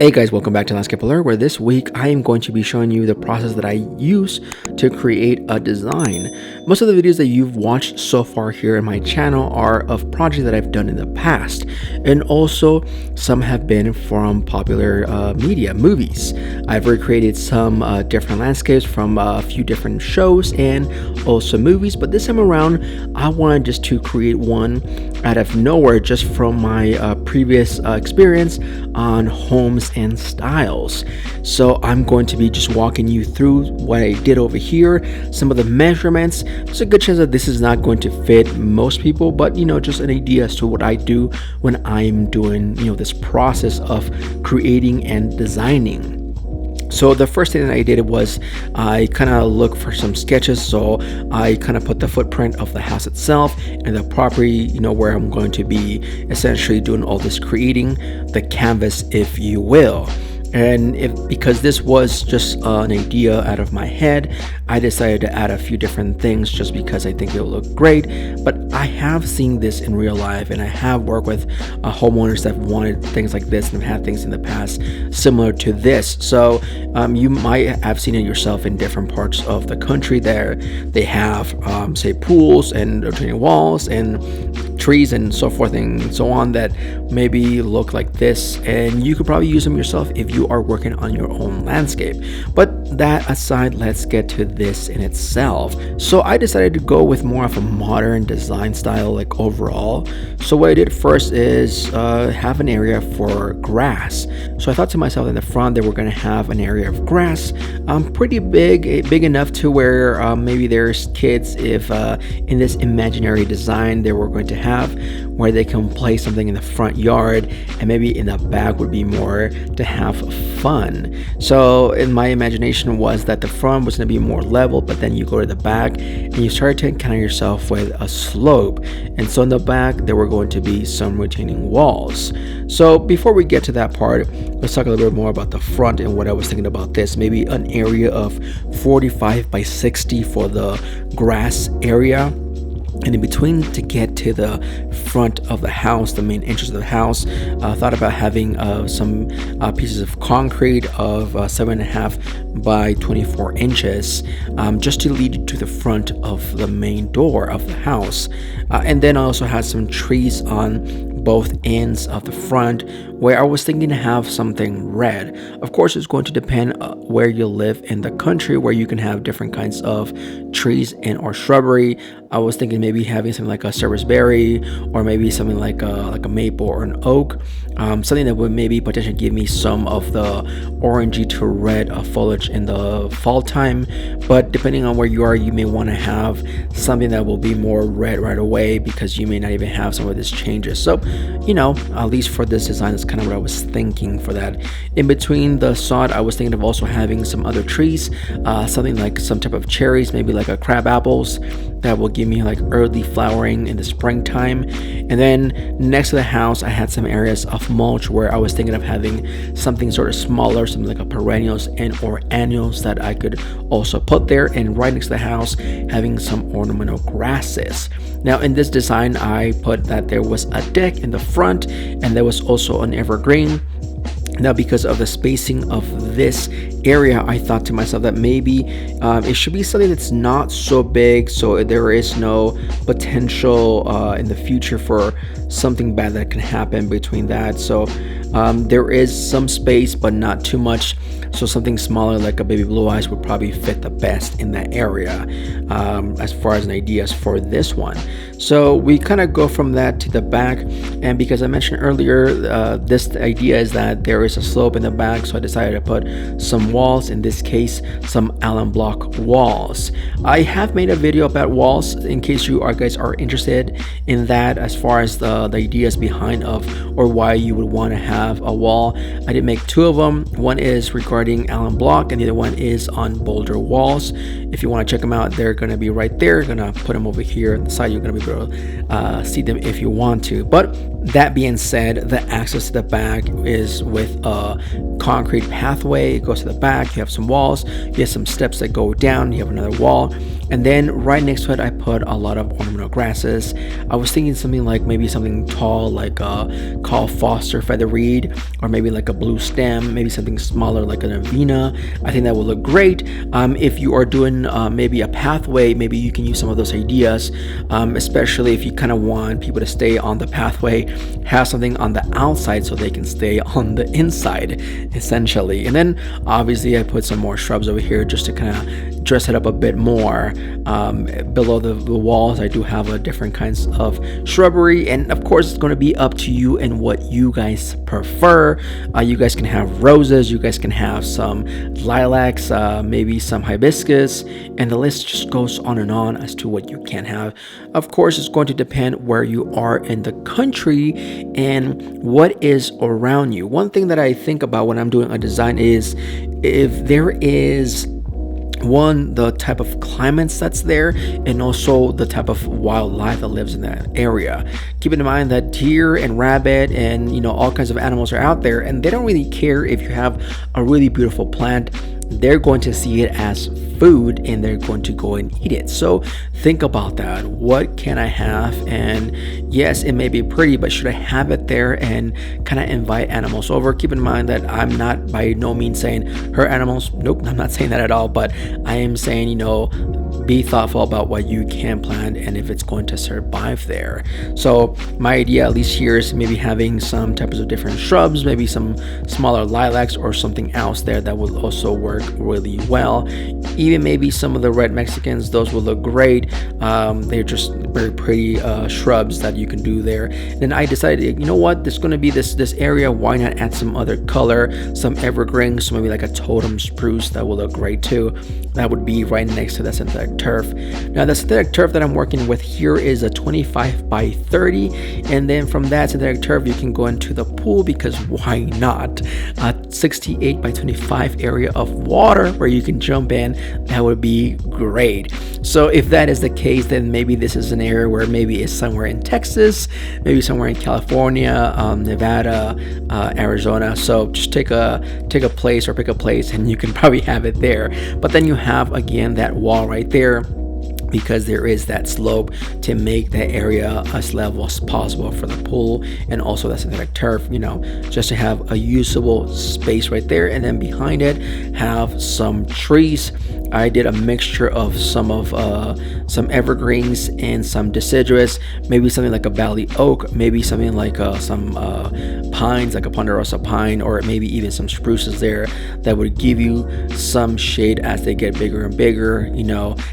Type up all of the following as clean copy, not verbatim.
Hey guys, welcome back to Landscape Alert, where this week I am going to be showing you the process that I use to create a design. Most of the videos that you've watched so far here in my channel are of projects that I've done in the past, and also some have been from popular media, movies. I've recreated some different landscapes from a few different shows and also movies, but this time around I wanted just to create one out of nowhere, just from my previous experience on homes and styles. So I'm going to be just walking you through what I did over here, some of the measurements. There's a good chance that this is not going to fit most people, but just an idea as to what I do when I'm doing this process of creating and designing. So the first thing that I did was I kind of looked for some sketches. So I kind of put the footprint of the house itself and the property, where I'm going to be essentially doing all this, creating the canvas, if you will. And because this was just an idea out of my head, I decided to add a few different things just because I think it'll look great. But I have seen this in real life, and I have worked with homeowners that wanted things like this and have had things in the past similar to this. So you might have seen it yourself in different parts of the country. There they have say pools and retaining walls and trees and so forth and so on that maybe look like this, and you could probably use them yourself if you are working on your own landscape. But that aside, let's get to this in itself. So I decided to go with more of a modern design style, like overall. So what I did first is have an area for grass. So I thought to myself, in the front they were going to have an area of grass pretty big enough to where maybe there's kids, if in this imaginary design they were going to have where they can play something in the front yard, and maybe in the back would be more to have fun. So in my imagination was that the front was going to be more level, but then you go to the back and you start to encounter yourself with a slope, and so in the back there were going to be some retaining walls. So before we get to that part, let's talk a little bit more about the front and what I was thinking about this. Maybe an area of 45 by 60 for the grass area, and in between, to get to the front of the house, the main entrance of the house, thought about having some pieces of concrete of 7.5 by 24 inches, just to lead you to the front of the main door of the house. And then I also had some trees on both ends of the front, where I was thinking to have something red. Of course, it's going to depend where you live in the country, where you can have different kinds of trees and or shrubbery. I was thinking maybe having something like a shrubbery, or maybe something like a maple or an oak, something that would maybe potentially give me some of the orangey to red foliage in the fall time. But depending on where you are, you may want to have something that will be more red right away, because you may not even have some of these changes. So at least for this design, that's kind of what I was thinking for that. In between the sod, I was thinking of also having some other trees, something like some type of cherries, maybe like a crab apples, that will give me like early flowering in the springtime. And then next to the house, I had some areas of mulch where I was thinking of having something sort of smaller, something like a perennials and or annuals that I could also put there. And right next to the house, having some ornamental grasses. Now in this design, I put that there was a deck in the front, and there was also an evergreen. Now, because of the spacing of this area, I thought to myself that maybe it should be something that's not so big, so there is no potential in the future for something bad that can happen between that. So there is some space, but not too much. So something smaller like a baby blue eyes would probably fit the best in that area, as far as an ideas for this one. So we kind of go from that to the back, and because I mentioned earlier, this idea is that there is a slope in the back, so I decided to put some walls, in this case some Allen block walls. I have made a video about walls in case you guys are interested in that, as far as the ideas behind of or why you would want to have a wall. I did make two of them. One is regarding Allen block, and the other one is on boulder walls. If you want to check them out, they're going to be right there. I'm going to put them over here on the side. You're going to be able to see them if you want to. But That being said, the access to the back is with a concrete pathway. It goes to the back. You have some walls. You have some steps that go down. You have another wall. And then right next to it, I put a lot of ornamental grasses. I was thinking something like maybe something tall, like a called Foster feather reed, or maybe like a blue stem, maybe something smaller like an avena. I think that will look great. If you are doing maybe a pathway, maybe you can use some of those ideas, especially if you kind of want people to stay on the pathway, have something on the outside so they can stay on the inside, essentially. And then obviously I put some more shrubs over here just to kind of dress it up a bit more. Below the walls, I do have a different kinds of shrubbery, and of course it's going to be up to you and what you guys prefer. You guys can have roses, you guys can have some lilacs, maybe some hibiscus, and the list just goes on and on as to what you can have. Of course, it's going to depend where you are in the country and what is around you. One thing that I think about when I'm doing a design is if there is the type of climates that's there, and also the type of wildlife that lives in that area. Keep in mind that deer and rabbit and all kinds of animals are out there, and they don't really care if you have a really beautiful plant. They're going to see it as food and they're going to go and eat it. So think about that. What can I have? And yes, it may be pretty, but should I have it there and kind of invite animals over? Keep in mind that I'm not by no means saying hurt animals. Nope, I'm not saying that at all, but I am saying, be thoughtful about what you can plant and if it's going to survive there. So my idea, at least here, is maybe having some types of different shrubs, maybe some smaller lilacs or something else there that will also work really well. Even maybe some of the red Mexicans, those will look great. They're just very pretty shrubs that you can do there. Then I decided, you know what, there's going to be this area, why not add some other color, some evergreens, so maybe like a totem spruce that will look great too. That would be right next to that synthetic turf. Now the synthetic turf that I'm working with here is a 25 by 30, and then from that synthetic turf you can go into the pool, because why not? A 68 by 25 area of water where you can jump in. That would be great. So if that is the case, then maybe this is an area where maybe it's somewhere in Texas, maybe somewhere in California, Nevada, Arizona. So just take a place or pick a place and you can probably have it there. But then you have again that wall right there, because there is that slope to make the area as level as possible for the pool, and also that synthetic turf, just to have a usable space right there. And then behind it have some trees. I did a mixture of some evergreens and some deciduous, maybe something like a valley oak, maybe something like some pines, like a ponderosa pine, or maybe even some spruces there that would give you some shade as they get bigger and bigger.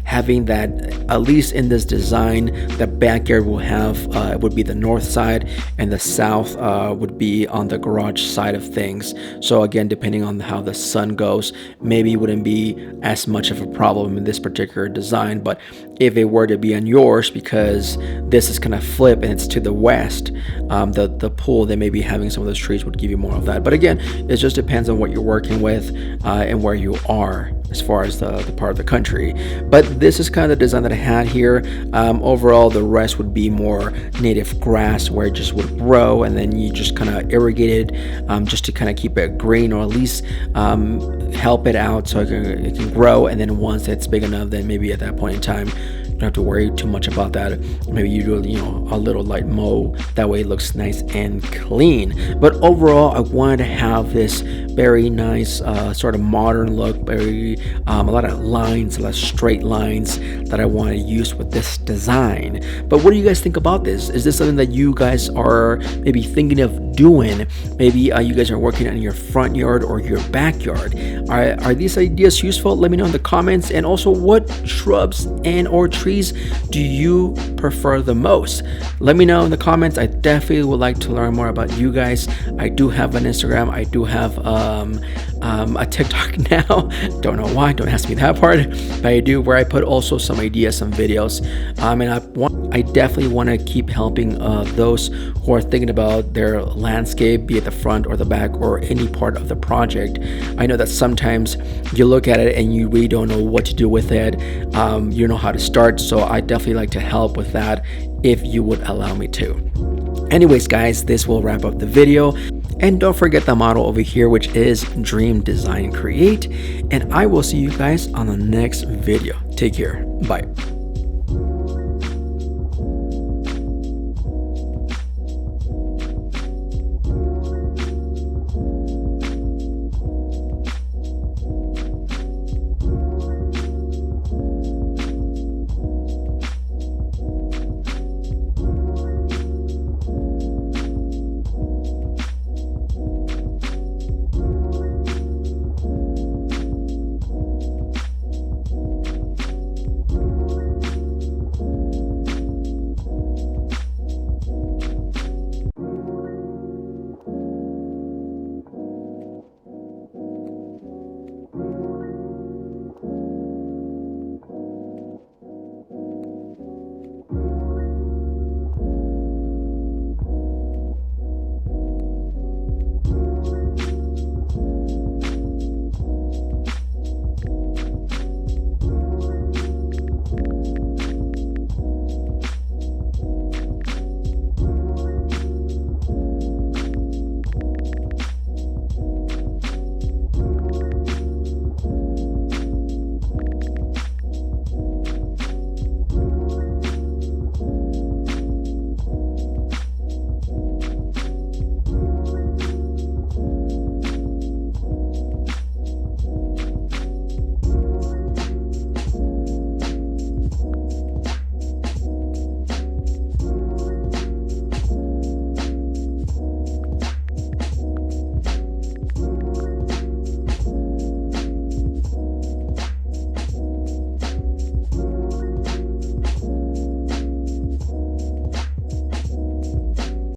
Having that, at least in this design, the backyard will have would be the north side, and the south would be on the garage side of things. So again, depending on how the sun goes, maybe it wouldn't be as much of a problem in this particular design. But if it were to be on yours, because this is kind of flip and it's to the west, the pool, they may be having some of those trees would give you more of that. But again, it just depends on what you're working with and where you are as far as the part of the country. But this is kind of the design that I had here. Overall, the rest would be more native grass where it just would grow, and then you just kind of irrigate it just to kind of keep it green, or at least help it out so it can grow. And then once it's big enough, then maybe at that point in time, you don't have to worry too much about that. Maybe you do a little light mow, that way it looks nice and clean. But overall, I wanted to have this very nice sort of modern look, very a lot of lines, a lot of straight lines that I want to use with this design. But what do you guys think about this? Is this something that you guys are maybe thinking of doing? Maybe you guys are working on your front yard or your backyard. Are these ideas useful? Let me know in the comments. And also, what shrubs and or trees do you prefer the most? Let me know in the comments. I definitely would like to learn more about you guys. I do have an Instagram. I do have a TikTok now. Don't know why, don't ask me that part, but I do, where I put also some ideas, some videos, and I definitely want to keep helping those who are thinking about their landscape, be it the front or the back or any part of the project. I know that sometimes you look at it and you really don't know what to do with it. You know how to start, so I definitely like to help with that if you would allow me to. Anyways, guys, this will wrap up the video. And don't forget the motto over here, which is Dream, Design, Create. And I will see you guys on the next video. Take care. Bye.